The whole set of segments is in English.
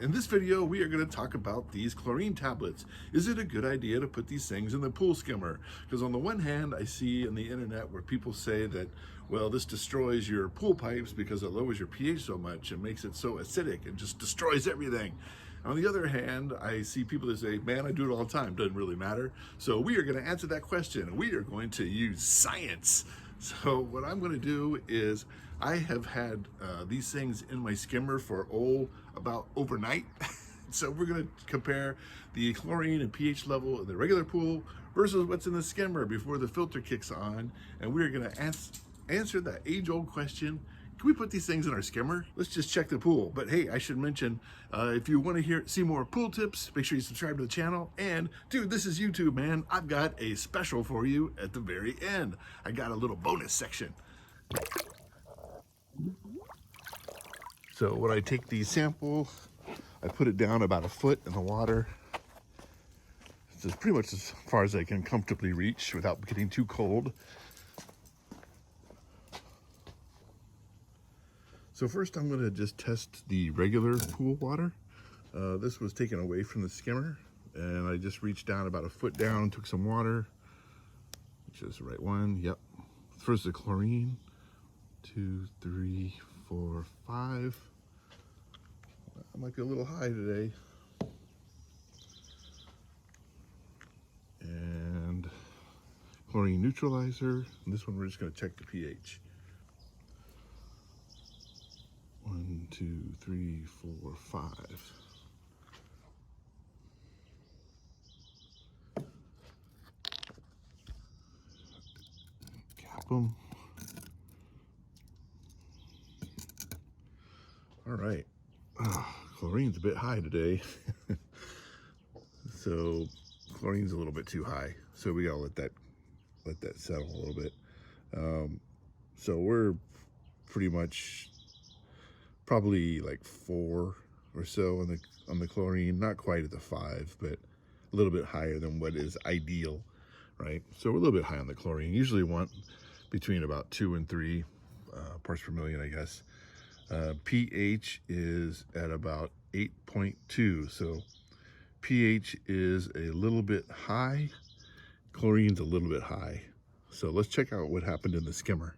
In this video, we are going to talk about these chlorine tablets. Is it a good idea to put these things in the pool skimmer? Because on the one hand, I see on the internet where people say that, well, this destroys your pool pipes because it lowers your pH so much and makes it so acidic and just destroys everything. On the other hand, I see people that say, man, I do it all the time, doesn't really matter. So we are going to answer that question. We are going to use science. So what I'm going to do is I have had these things in my skimmer for about overnight. So we're going to compare the chlorine and pH level in the regular pool versus what's in the skimmer before the filter kicks on. And we're going to answer that age-old question. Can we put these things in our skimmer? Let's just check the pool. But hey, I should mention, if you want to see more pool tips, make sure you subscribe to the channel. And dude, this is YouTube, man. I've got a special for you at the very end. I got a little bonus section. So when I take the sample, I put it down about a foot in the water. This is pretty much as far as I can comfortably reach without getting too cold. So first I'm going to just test the regular pool water. This was taken away from the skimmer, and I just reached down about a foot down, took some water, which is the right one. Yep. First the chlorine. 2, 3, 4, 5. I might be a little high today. And chlorine neutralizer. And this one we're just going to check the pH. 1, 2, 3, 4, 5. Cap them. All right. Chlorine's a bit high today. So chlorine's a little bit too high. So we gotta let that settle a little bit. So we're pretty much probably like 4 or so on the chlorine, not quite at the 5, but a little bit higher than what is ideal, right? So we're a little bit high on the chlorine. Usually want between about 2 and 3 parts per million, I guess. pH is at about 8.2, so pH is a little bit high, chlorine's a little bit high. So let's check out what happened in the skimmer.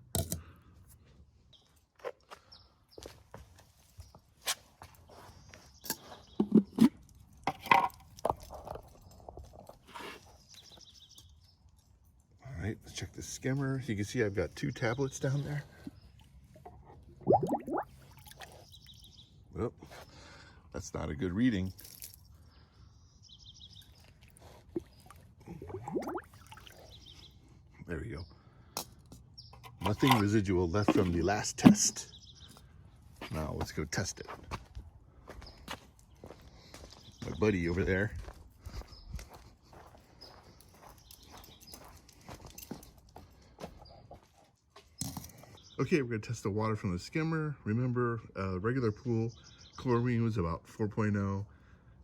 All right, let's check the skimmer. You can see I've got 2 tablets down there. Well, that's not a good reading. There we go. Nothing residual left from the last test. Now let's go test it. My buddy over there. Okay, we're going to test the water from the skimmer. Remember, regular pool, chlorine was about 4.0,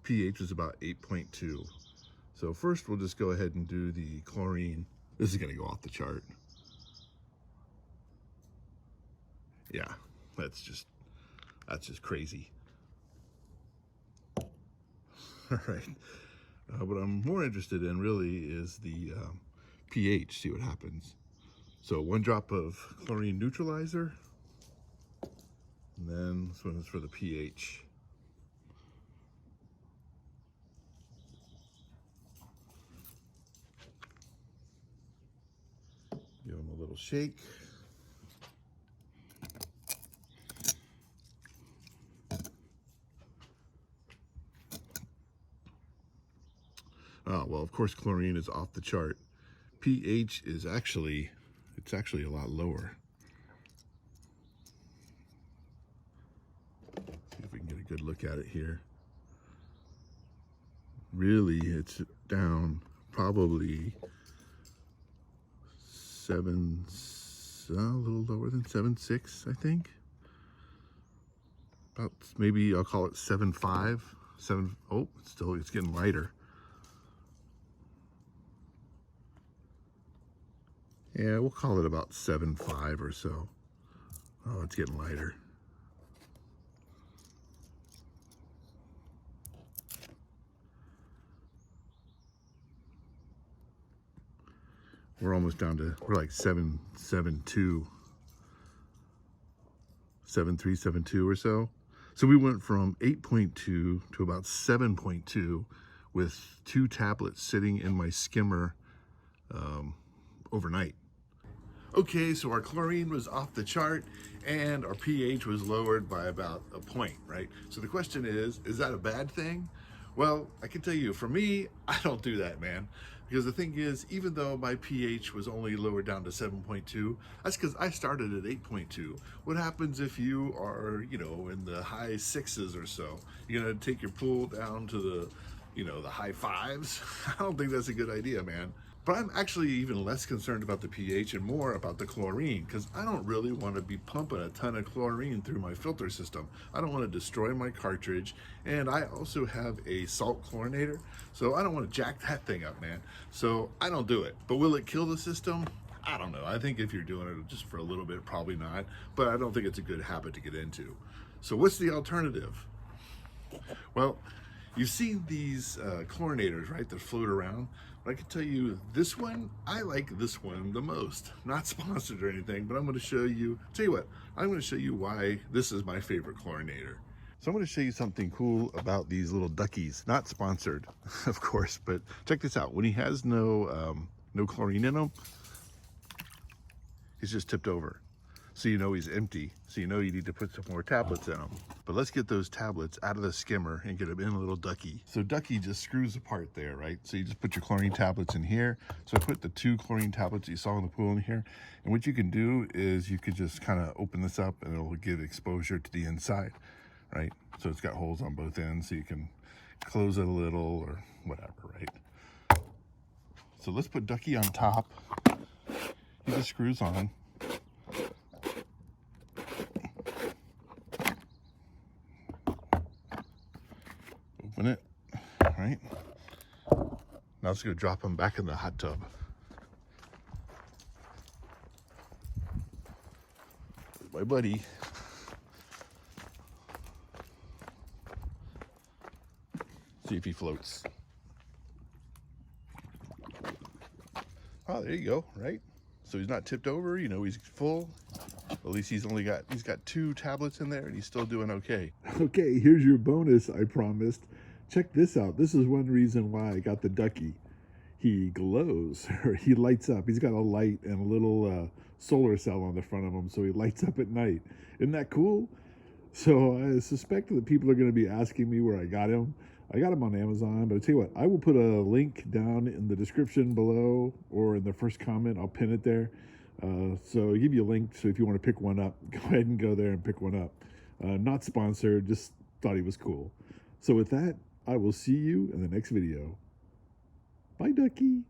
pH was about 8.2. So first we'll just go ahead and do the chlorine. This is going to go off the chart. Yeah, that's just crazy. All right. What I'm more interested in really is the pH, see what happens. So 1 drop of chlorine neutralizer, and then this one is for the pH. Give them a little shake. Oh, well, of course, chlorine is off the chart. pH is actually a lot lower. See if we can get a good look at it here. Really, it's down probably a little lower than 7.6, I think. About, maybe I'll call it 7.5. Oh, it's getting lighter. Yeah, we'll call it about 7.5 or so. Oh, it's getting lighter. We're almost down to, we're like 7.72, 7.3, or so. So we went from 8.2 to about 7.2 with 2 tablets sitting in my skimmer overnight. Okay, so our chlorine was off the chart and our pH was lowered by about a point, right? So the question is that a bad thing? Well, I can tell you, for me, I don't do that, man. Because the thing is, even though my pH was only lowered down to 7.2, that's because I started at 8.2. What happens if you are, you know, in the high 6s or so? You're gonna take your pool down to the, you know, the high 5s? I don't think that's a good idea, man. But I'm actually even less concerned about the pH and more about the chlorine, because I don't really want to be pumping a ton of chlorine through my filter system. I don't want to destroy my cartridge, and I also have a salt chlorinator, so I don't want to jack that thing up, man. So I don't do it. But will it kill the system? I don't know. I think if you're doing it just for a little bit, probably not. But I don't think it's a good habit to get into. So what's the alternative? Well, you've seen these chlorinators, right, that float around. But I can tell you this one, I like this one the most. Not sponsored or anything, but I'm going to show you, tell you what, I'm going to show you why this is my favorite chlorinator. So I'm going to show you something cool about these little duckies. Not sponsored, of course, but check this out. When he has no chlorine in him, he's just tipped over. So you know he's empty. So you know you need to put some more tablets in them. But let's get those tablets out of the skimmer and get them in a little ducky. So ducky just screws apart there, right? So you just put your chlorine tablets in here. So I put the 2 chlorine tablets you saw in the pool in here. And what you can do is you could just kind of open this up and it'll give exposure to the inside, right? So it's got holes on both ends, so you can close it a little or whatever, right? So let's put ducky on top. He just screws on. Open it, all right? Now let's go drop them back in the hot tub. My buddy. See if he floats. Oh, there you go, right? So he's not tipped over, you know, he's full. At least he's got 2 tablets in there and he's still doing okay. Okay, here's your bonus I promised. Check this out. This is one reason why I got the ducky. He glows, or he lights up. He's got a light and a little solar cell on the front of him, so he lights up at night. Isn't that cool? So I suspect that people are going to be asking me where I got him. I got him on Amazon, but I'll tell you what, I will put a link down in the description below or in the first comment. I'll pin it there. So I'll give you a link, so if you want to pick one up, go ahead and go there and pick one up. Not sponsored, just thought he was cool. So with that, I will see you in the next video. Bye, ducky.